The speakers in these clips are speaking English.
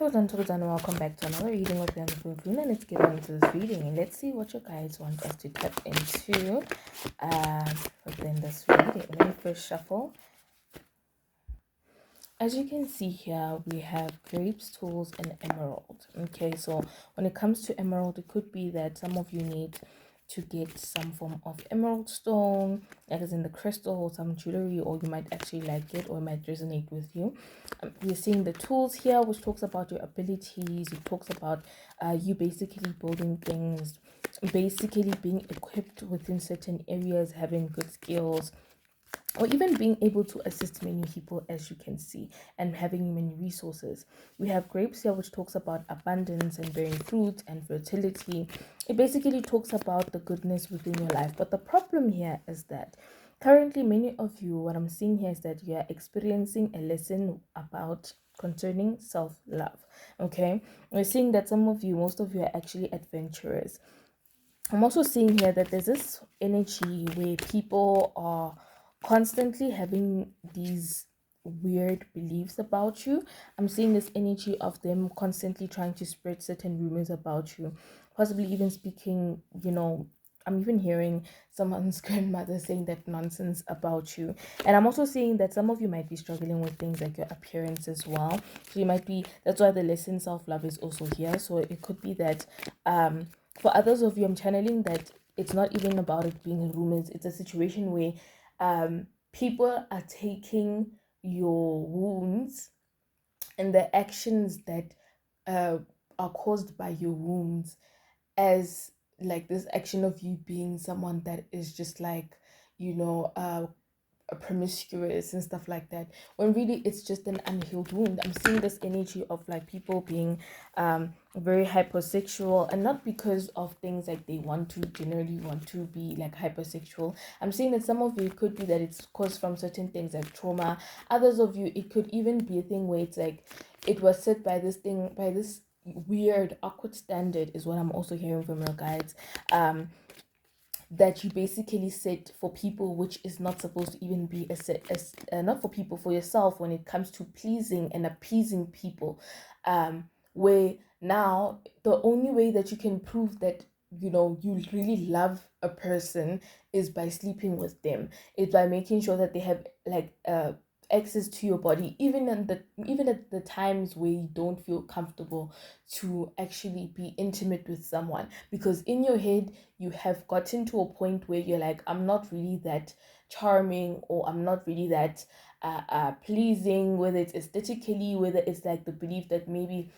So done, welcome back to another reading with the Queen, and let's get on to this reading and let's see what you guys want us to tap into within this reading. Let me first shuffle. As you can see here, we have grapes, tools, and emerald. Okay, so when it comes to emerald, it could be that some of you need to get some form of emerald stone, like as in the crystal or some jewelry, or you might actually like it or it might resonate with you. We're seeing the tools here, which talks about your abilities. It talks about you basically building things, basically being equipped within certain areas, having good skills, or even being able to assist many people, as you can see, and having many resources. We have grapes here, which talks about abundance and bearing fruit and fertility. It basically talks about the goodness within your life. But the problem here is that currently many of you, what I'm seeing here is that you are experiencing a lesson about concerning self-love. Okay, we're seeing that some of you, most of you, are actually adventurous. I'm also seeing here that there's this energy where people are constantly having these weird beliefs about you. I'm seeing this energy of them constantly trying to spread certain rumors about you, possibly even speaking, I'm even hearing someone's grandmother saying that nonsense about you. And I'm also seeing that some of you might be struggling with things like your appearance as well. So you might be, that's why the lesson self-love is also here. So it could be that for others of you, I'm channeling that it's not even about it being rumors. It's a situation where people are taking your wounds and the actions that are caused by your wounds as like this action of you being someone that is just like, promiscuous and stuff like that, when really it's just an unhealed wound. I'm seeing this energy of like people being very hypersexual, and not because of things like they generally want to be like hypersexual. I'm seeing that some of you, it could be that it's caused from certain things like trauma. Others of you, it could even be a thing where it's like it was set by this weird awkward standard, is what I'm also hearing from your guides, that you basically set for people, which is not supposed to even be a set, not for people, for yourself, when it comes to pleasing and appeasing people, where now the only way that you can prove that you really love a person is by sleeping with them. It's by making sure that they have like access to your body, even at the times where you don't feel comfortable to actually be intimate with someone, because in your head you have gotten to a point where you're like, I'm not really that charming, or I'm not really that pleasing, whether it's aesthetically, whether it's like the belief that maybe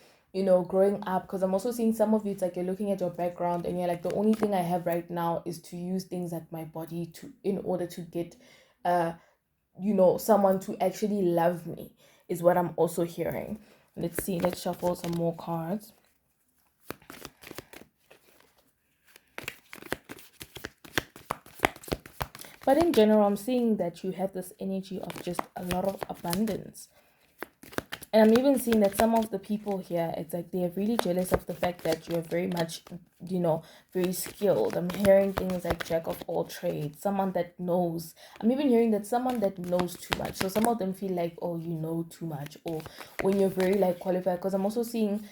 growing up, because I'm also seeing some of you, it's like you're looking at your background and you're like, the only thing I have right now is to use things like my body to in order to get someone to actually love me, is what I'm also hearing. Let's see, let's shuffle some more cards. But in general, I'm seeing that you have this energy of just a lot of abundance. And I'm even seeing that some of the people here, it's like they're really jealous of the fact that you're very much, very skilled. I'm hearing things like jack of all trades, someone that knows. I'm even hearing that someone that knows too much. So some of them feel like, oh, you know too much, or when you're very like qualified. Because I'm also seeing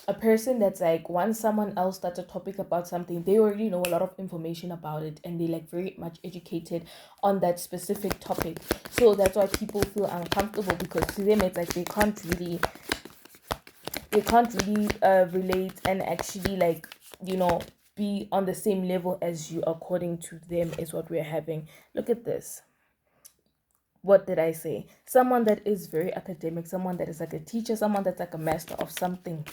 a person that's like, once someone else starts a topic about something, they already know a lot of information about it, and they like very much educated on that specific topic. So that's why people feel uncomfortable, because to them it's like they can't really relate and actually like be on the same level as you, according to them, is what we're having. Look at this. What did I say? Someone that is very academic, someone that is like a teacher, someone that's like a master of something.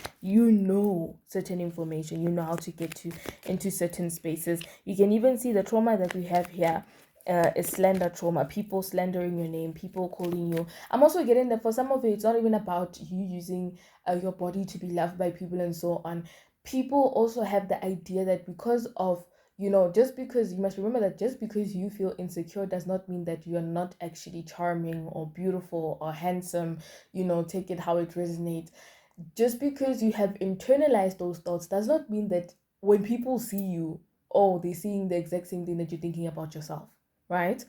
Certain information, how to get to into certain spaces. You can even see the trauma that we have here is slander trauma, people slandering your name, people calling you. I'm also getting that for some of you, it's not even about you using your body to be loved by people and so on. People also have the idea that because of just because, you must remember that just because you feel insecure does not mean that you're not actually charming or beautiful or handsome. Take it how it resonates. Just because you have internalized those thoughts does not mean that when people see you, they're seeing the exact same thing that you're thinking about yourself, right?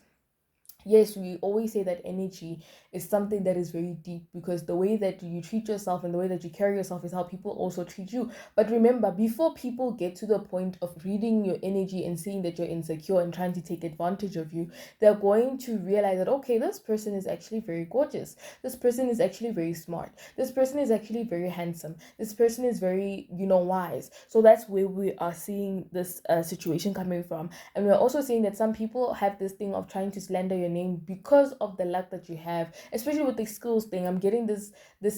yes, we always say that energy is something that is very deep, because the way that you treat yourself and the way that you carry yourself is how people also treat you. But remember, before people get to the point of reading your energy and seeing that you're insecure and trying to take advantage of you, they're going to realize that, okay, this person is actually very gorgeous. This person is actually very smart. This person is actually very handsome. This person is very, wise. So that's where we are seeing this situation coming from. And we're also seeing that some people have this thing of trying to slander your name because of the luck that you have, especially with the skills thing. I'm getting this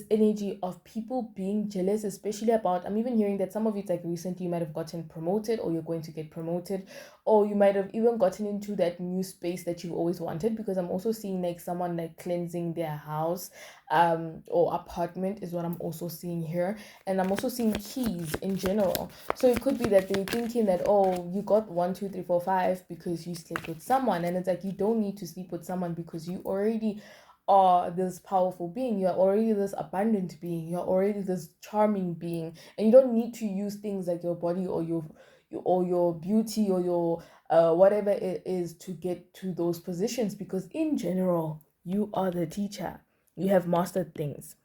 energy of people being jealous, especially about, I'm even hearing that some of you, like recently, you might have gotten promoted, or you're going to get promoted, or you might have even gotten into that new space that you've always wanted. Because I'm also seeing like someone like cleansing their house or apartment is what I'm also seeing here. And I'm also seeing keys in general. So it could be that they're thinking that, oh, you got 1, 2, 3, 4, 5 because you slept with someone. And it's like, you don't need to sleep with someone, because you already are this powerful being. You're already this abundant being. You're already this charming being. And you don't need to use things like your body or your beauty or your whatever it is to get to those positions, because in general, you are the teacher. You have mastered things.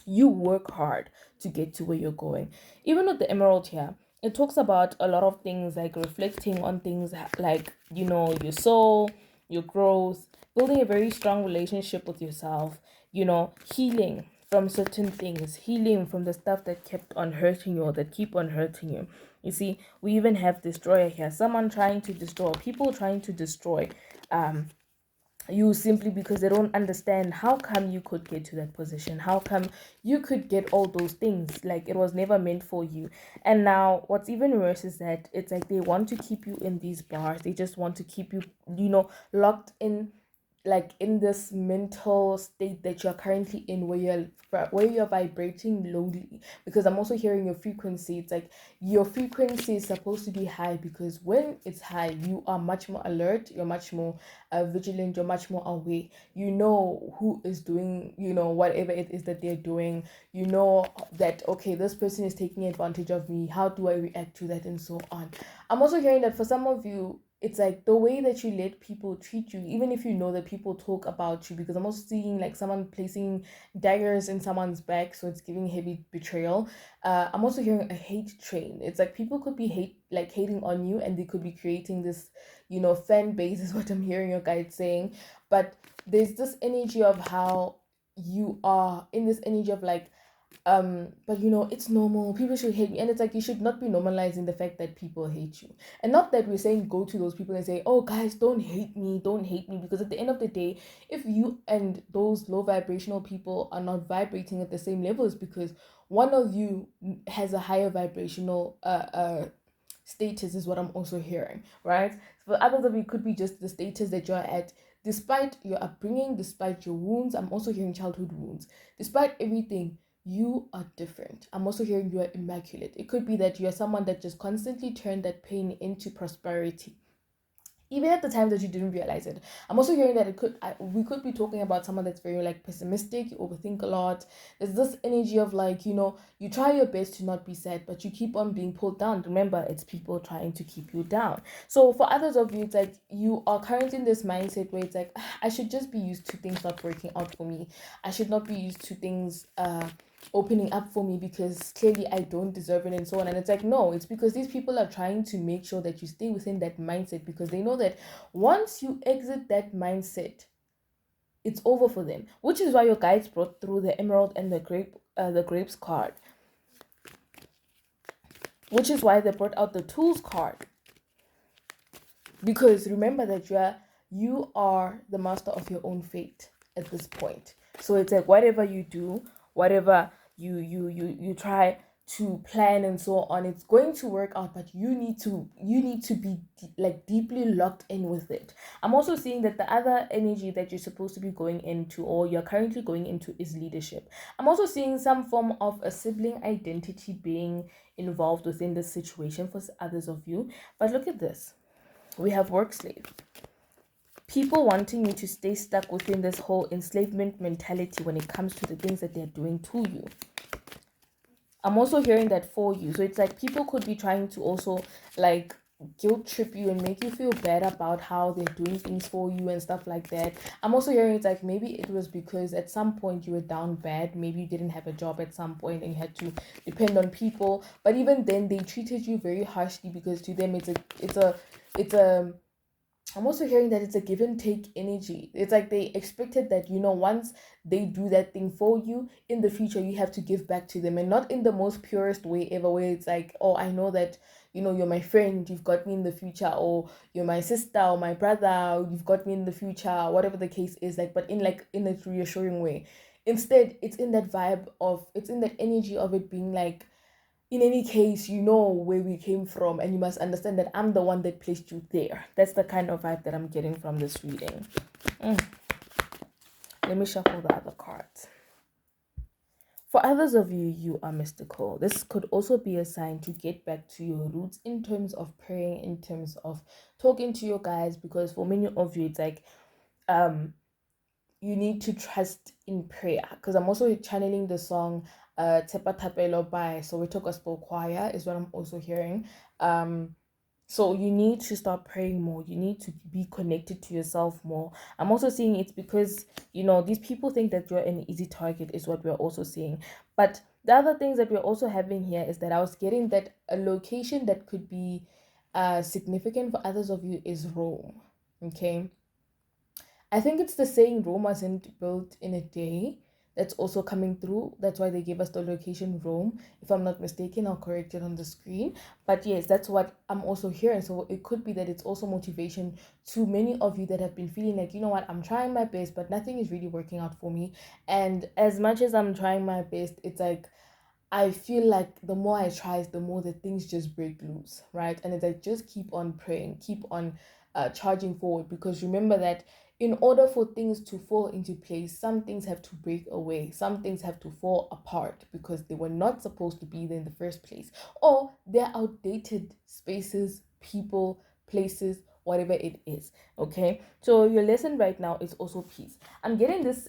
You work hard to get to where you're going. Even with the emerald here, it talks about a lot of things, like reflecting on things like, your soul, your growth, building a very strong relationship with yourself, healing from certain things, healing from the stuff that kept on hurting you or that keep on hurting you. You see, we even have destroyer here, someone trying to destroy, people trying to destroy you, simply because they don't understand how come you could get to that position, how come you could get all those things, like it was never meant for you. And now what's even worse is that it's like they want to keep you in these bars. They just want to keep you, locked in, like in this mental state that you're currently in, where you're vibrating lowly. Because I'm also hearing your frequency. It's like your frequency is supposed to be high, because when it's high, you are much more alert, you're much more vigilant, you're much more aware. You know who is doing, whatever it is that they're doing. You know that, okay, this person is taking advantage of me, how do I react to that, and so on. I'm also hearing that for some of you, it's like the way that you let people treat you, even if you know that people talk about you. Because I'm also seeing like someone placing daggers in someone's back, so it's giving heavy betrayal. I'm also hearing a hate train. It's like people could be hating on you, and they could be creating this, fan base, is what I'm hearing your guide saying. But there's this energy of how you are in this energy of like, but it's normal, people should hate me. And it's like, you should not be normalizing the fact that people hate you. And not that we're saying go to those people and say, oh guys, don't hate me, because at the end of the day, if you and those low vibrational people are not vibrating at the same levels, because one of you has a higher vibrational status, is what I'm also hearing, right? For others of you, could be just the status that you're at, despite your upbringing, despite your wounds. I'm also hearing childhood wounds. Despite everything, you are different. I'm also hearing you are immaculate. It could be that you are someone that just constantly turned that pain into prosperity, even at the times that you didn't realize it. I'm also hearing that we could be talking about someone that's very like pessimistic. You overthink a lot. There's this energy of like, you try your best to not be sad, but you keep on being pulled down. Remember, it's people trying to keep you down. So for others of you, it's like you are currently in this mindset where it's like, I should just be used to things not working out for me. I should not be used to things opening up for me, because clearly I don't deserve it, and so on. And it's like, no, it's because these people are trying to make sure that you stay within that mindset, because they know that once you exit that mindset, it's over for them. Which is why your guides brought through the emerald and the grapes card. Which is why they brought out the tools card. Because remember that you are the master of your own fate at this point. So it's like, whatever you do, whatever you try to plan and so on, it's going to work out, but you need to be like deeply locked in with it. I'm also seeing that the other energy that you're supposed to be going into, or you're currently going into, is leadership. I'm also seeing some form of a sibling identity being involved within this situation for others of you. But look at this. We have work slave. People wanting you to stay stuck within this whole enslavement mentality when it comes to the things that they're doing to you. I'm also hearing that for you. So it's like people could be trying to also like guilt trip you and make you feel bad about how they're doing things for you and stuff like that. I'm also hearing it's like maybe it was because at some point you were down bad, maybe you didn't have a job at some point and you had to depend on people, but even then they treated you very harshly because to them it's a I'm also hearing that it's a give and take energy. It's like they expected that, once they do that thing for you, in the future, you have to give back to them. And not in the most purest way ever, where it's like, oh, I know that, you're my friend, you've got me in the future, or you're my sister or my brother, or you've got me in the future, whatever the case is, like, but in a reassuring way. Instead, it's in that energy of it being like, in any case, you know where we came from, and you must understand that I'm the one that placed you there. That's the kind of vibe that I'm getting from this reading. Let me shuffle the other cards. For others of you, you are mystical. This could also be a sign to get back to your roots in terms of praying, in terms of talking to your guys, because for many of you, it's like, you need to trust in prayer, because I'm also channeling the song Tepa Tapelo by Soweto Gospel Choir is what I'm also hearing. So you need to start praying more. You need to be connected to yourself more. I'm also seeing it's because, these people think that you're an easy target is what we're also seeing. But the other things that we're also having here is that I was getting that a location that could be significant for others of you is Rome. Okay. I think it's the saying Rome wasn't built in a day. That's also coming through. That's why they gave us the location Rome. If I'm not mistaken, I'll correct it on the screen. But yes, that's what I'm also hearing. So it could be that it's also motivation to many of you that have been feeling like, you know what, I'm trying my best, but nothing is really working out for me. And as much as I'm trying my best, it's like I feel like the more I try, the more the things just break loose, right? And it's like just keep on praying, keep on charging forward, because remember that in order for things to fall into place, some things have to break away, some things have to fall apart because they were not supposed to be there in the first place, or they're outdated spaces, people, places, whatever it is. Okay, so your lesson right now is also peace. I'm getting this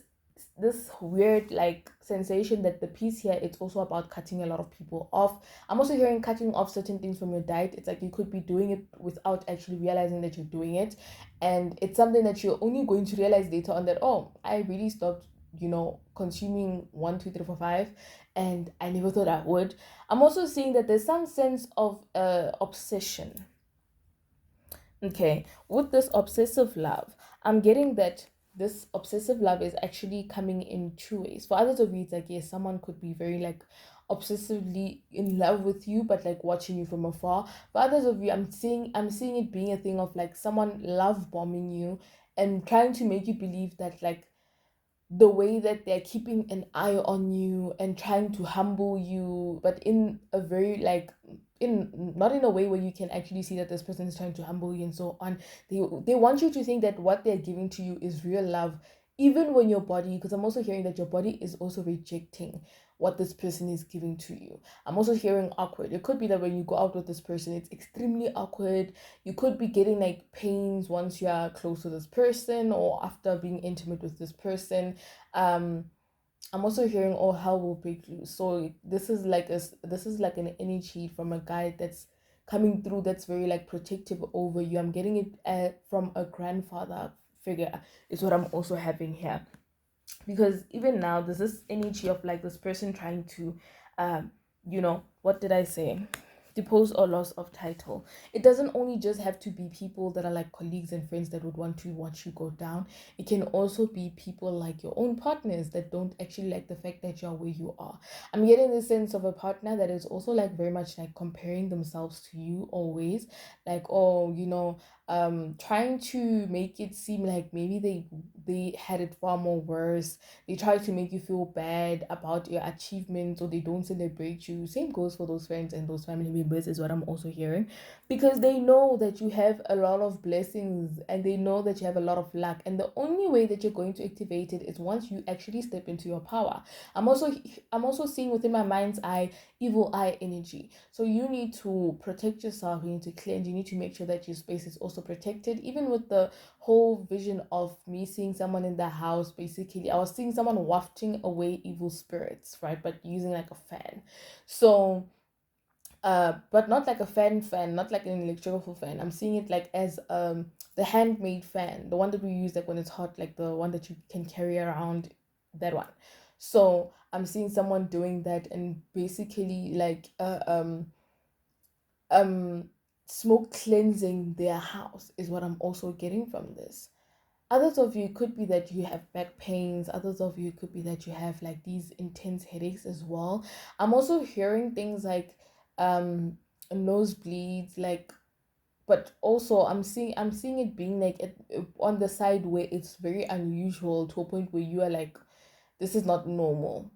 weird like sensation that the piece here, it's also about cutting a lot of people off. I'm also hearing cutting off certain things from your diet. It's like you could be doing it without actually realizing that you're doing it, and it's something that you're only going to realize later on that, oh, I really stopped consuming 1 2 3 4 5, and I never thought I would. I'm also seeing that there's some sense of obsession. Okay, with this obsessive love, I'm getting that this obsessive love is actually coming in two ways. For others of you, it's like, yes, someone could be very like obsessively in love with you, but like watching you from afar. For others of you, I'm seeing it being a thing of like someone love bombing you and trying to make you believe that like the way that they're keeping an eye on you and trying to humble you, but in a very like in not in a way where you can actually see that this person is trying to humble you and so on. They want you to think that what they're giving to you is real love, even when your body, because I'm also hearing that your body is also rejecting what this person is giving to you. I'm also hearing awkward. It could be that when you go out with this person, it's extremely awkward. You could be getting like pains once you are close to this person or after being intimate with this person. I'm also hearing, oh, hell will break loose. So this is like an energy from a guy that's coming through, that's very like protective over you. I'm getting it from a grandfather figure is what I'm also having here, because even now there's this energy of like this person trying to what did I say, depose or loss of title. It doesn't only just have to be people that are like colleagues and friends that would want to watch you go down. It can also be people like your own partners that don't actually like the fact that you're where you are. I'm getting the sense of a partner that is also like very much like comparing themselves to you always, like, oh, trying to make it seem like maybe they had it far more worse. They try to make you feel bad about your achievements, or they don't celebrate you. Same goes for those friends and those family members is what I'm also hearing, because they know that you have a lot of blessings and they know that you have a lot of luck, and the only way that you're going to activate it is once you actually step into your power. I'm also seeing within my mind's eye evil eye energy. So you need to protect yourself, you need to cleanse, you need to make sure that your space is also protected. Even with the whole vision of me seeing someone in the house, basically I was seeing someone wafting away evil spirits, right, but using like a fan. So but not like a fan, not like an electrical fan. I'm seeing it like as the handmade fan, the one that we use like when it's hot, like the one that you can carry around, that one. So I'm seeing someone doing that and basically like um smoke cleansing their house is what I'm also getting from this. Others of you could be that you have back pains. Others of you could be that you have like these intense headaches as well. I'm also hearing things like um nosebleeds, like, but also I'm seeing it being like on the side where it's very unusual to a point where you are like, this is not normal.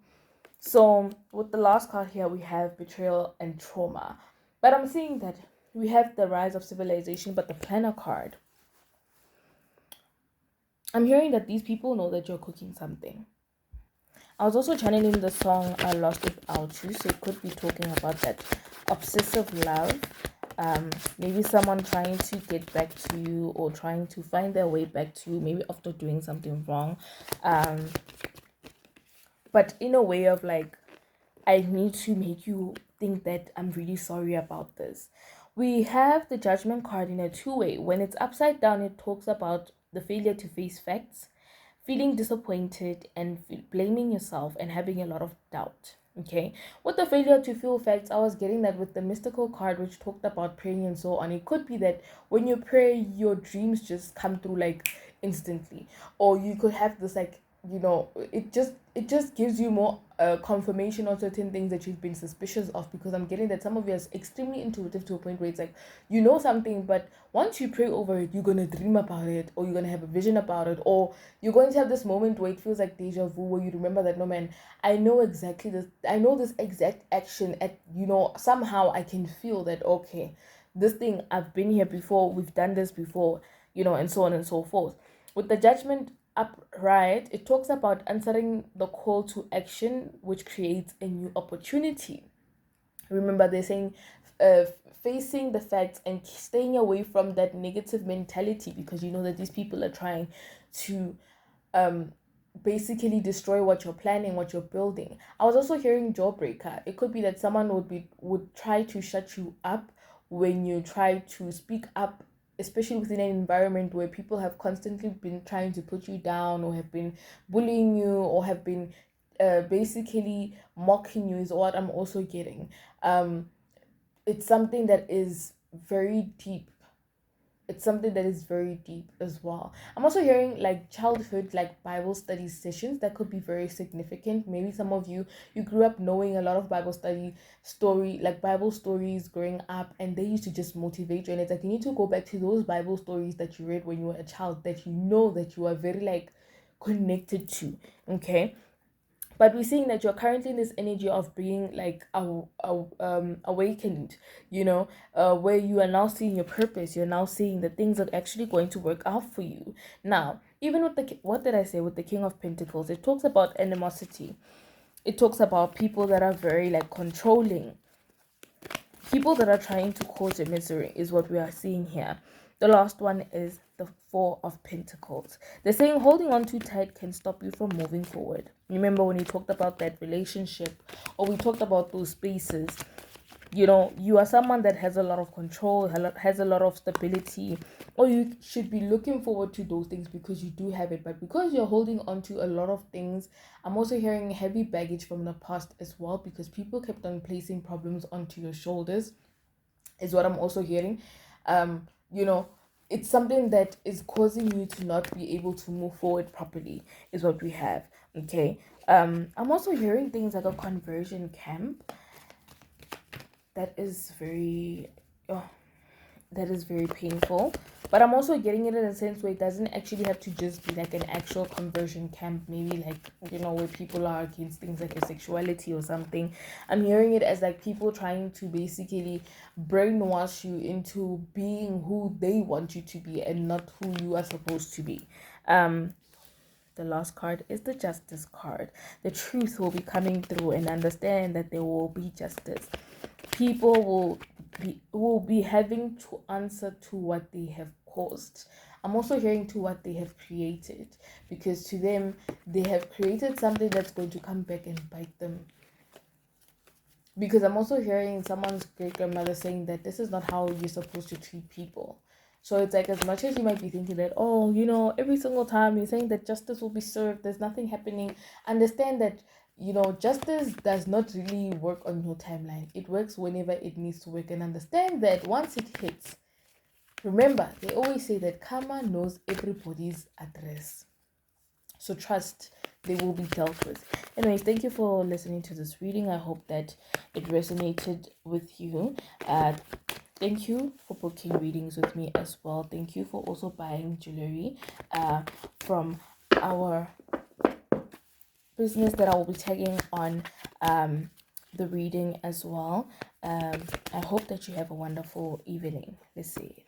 So with the last card here, we have betrayal and trauma, but I'm seeing that we have the rise of civilization, but the planner card, I'm hearing that these people know that you're cooking something. I was also channeling the song I Lost Without You, so it could be talking about that obsessive love. Maybe someone trying to get back to you or trying to find their way back to you, maybe after doing something wrong. But in a way of like, I need to make you think that I'm really sorry about this. We have the judgment card in a two-way. When it's upside down, it talks about the failure to face facts, feeling disappointed, and blaming yourself and having a lot of doubt. Okay, with the failure to feel facts, I was getting that with the mystical card, which talked about praying and so on. It could be that when you pray, your dreams just come through like instantly, or you could have this like, it just gives you more confirmation on certain things that you've been suspicious of, because I'm getting that some of you are extremely intuitive to a point where it's like you know something, but once you pray over it, you're gonna dream about it, or you're gonna have a vision about it, or you're going to have this moment where it feels like deja vu, where you remember that, no man, I know exactly this, I know this exact action at, somehow I can feel that, okay, this thing, I've been here before, we've done this before, and so on and so forth. With the judgment upright, it talks about answering the call to action, which creates a new opportunity. Remember, they're saying uh, facing the facts and staying away from that negative mentality, because you know that these people are trying to um basically destroy what you're planning, what you're building. I was also hearing jawbreaker. It could be that someone would try to shut you up when you try to speak up, especially within an environment where people have constantly been trying to put you down, or have been bullying you, or have been basically mocking you, is what I'm also getting. It's something that is very deep. It's something that is very deep as well. I'm also hearing like childhood, like Bible study sessions that could be very significant. Maybe some of you grew up knowing a lot of Bible study story, like Bible stories growing up, and they used to just motivate you. And it's like you need to go back to those Bible stories that you read when you were a child, that you know that you are very like connected to. Okay, but we're seeing that you're currently in this energy of being like awakened, where you are now seeing your purpose. You're now seeing that things are actually going to work out for you. Now, even with what did I say, with the King of Pentacles, it talks about animosity. It talks about people that are very like controlling, people that are trying to cause your misery, is what we are seeing here. The last one is the Four of Pentacles. They're saying holding on too tight can stop you from moving forward. Remember when we talked about that relationship, or we talked about those spaces, you are someone that has a lot of control, has a lot of stability, or you should be looking forward to those things because you do have it. But because you're holding on to a lot of things, I'm also hearing heavy baggage from the past as well, because people kept on placing problems onto your shoulders, is what I'm also hearing. um you know it's something that is causing you to not be able to move forward properly, is what we have. Okay, I'm also hearing things like a conversion camp. That is very, oh, that is very painful. But I'm also getting it in a sense where it doesn't actually have to just be like an actual conversion camp, maybe like, where people are against things like your sexuality or something. I'm hearing it as like people trying to basically brainwash you into being who they want you to be and not who you are supposed to be. The last card is the Justice card. The truth will be coming through, and understand that there will be justice. People will be having to answer to what they have caused. I'm also hearing to what they have created, because to them they have created something that's going to come back and bite them. Because I'm also hearing someone's great grandmother saying that this is not how you're supposed to treat people. So it's like, as much as you might be thinking that, oh, every single time you're saying that justice will be served, there's nothing happening, understand that, justice does not really work on your timeline. It works whenever it needs to work. And understand that once it hits, remember, they always say that karma knows everybody's address. So trust, they will be dealt with. Anyways, thank you for listening to this reading. I hope that it resonated with you. Thank you for booking readings with me as well. Thank you for also buying jewelry from our business that I will be tagging on the reading as well. I hope that you have a wonderful evening. Let's see.